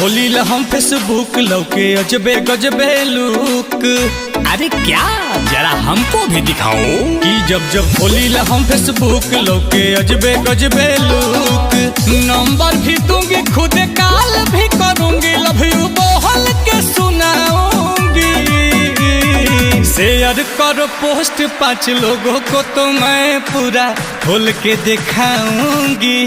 खोली ला हम फेसबुक लौके अजबे गजबे लुक। अरे क्या, जरा हमको भी दिखाओ। कि जब खोली ला हम फेसबुक लौके अजबे गजबे लुक। नंबर भी दूंगी खुद कॉल भी करूंगी, लव यू बोल के सुनाऊंगी। शेयर करो पोस्ट 5 लोगों को तो मैं पूरा खोल के दिखाऊंगी।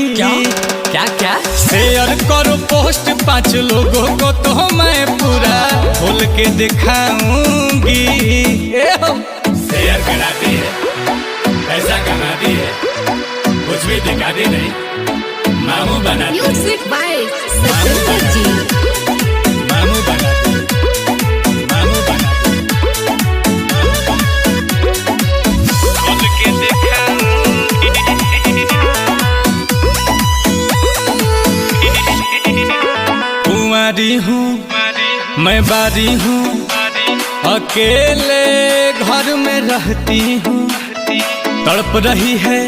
क्या क्या? शेयर करो पोस्ट 5 लोगों को तो मैं पूरा खोल के दिखाऊंगी। शेयर कराती है, पैसा कमाती है, कुछ भी दिखाती नहीं, मामू बनाती है। म्यूजिक बाय सतेंद्र जी। मामू बनाती है, मामू बनाती है, खोल के दिखाऊंगी। कुंवारी हूँ मैं, बारी हूँ, अकेले घर में रहती हूँ। तड़प रही है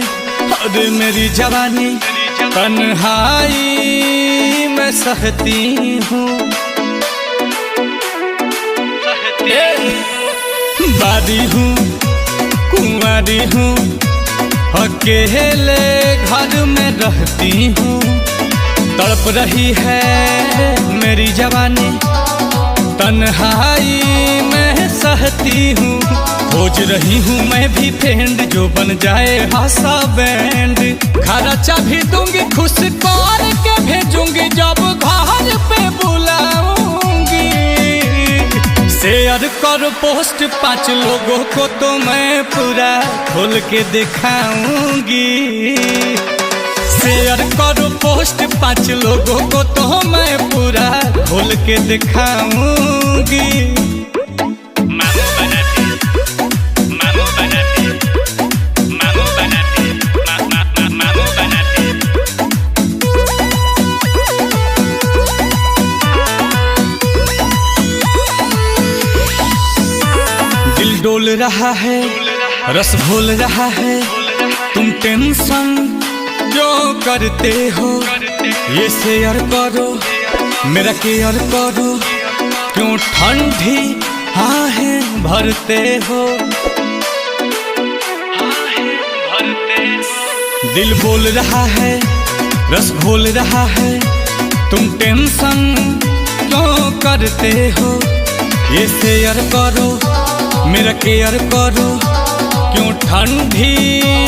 और मेरी जवानी, तन्हाई मैं सहती हूँ। बारी हूँ कुंवारी हूँ, अकेले घर में रहती हूँ। तड़प रही है मेरी जवानी, तन्हाई मैं सहती हूँ। खोज रही हूँ मैं भी फ्रेंड जो बन जाए हासा बैंड। खर्चा भी दूंगी खुश कर के भेजूंगी जब घर पे बुलाऊंगी। शेयर करो पोस्ट 5 लोगों को तो मैं पूरा खोल के दिखाऊंगी। शेयर करो पोस्ट 5 लोगों को तो मैं पूरा खोल के दिखाऊंगी। मामू बनाती है, मामू बनाती है, मामू बनाती है, मामू बनाती है। दिल डोल रहा है, रस घोल रहा है, तुम टेंशन जो करते हो ये शेयर करो, मेरा केयर करो। क्यों ठंडी आहें भरते हो, दिल बोल रहा है, रस घोल रहा है, तुम टेंशन क्यों करते हो ये शेयर करो, मेरा केयर करो। क्यों ठंडी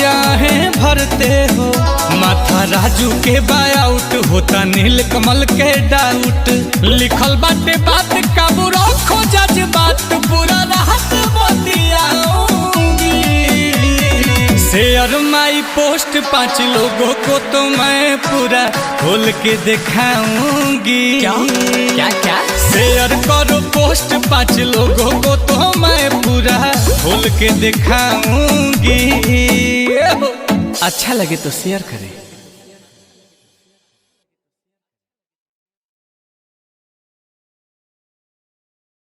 आहें भरते हो, माथा राजू के बायाउट होता नील कमल के डाउट। लिखल बाटे बात काबू रखो जज्बात, पूरा रात बतियाऊंगी। शेयर माई पोस्ट 5 लोगों को तो मैं पूरा खोल के दिखाऊंगी। क्या क्या? शेयर करो पोस्ट 5 लोगों को तो मैं पूरा खोल के दिखाऊंगी। अच्छा लगे तो शेयर करें।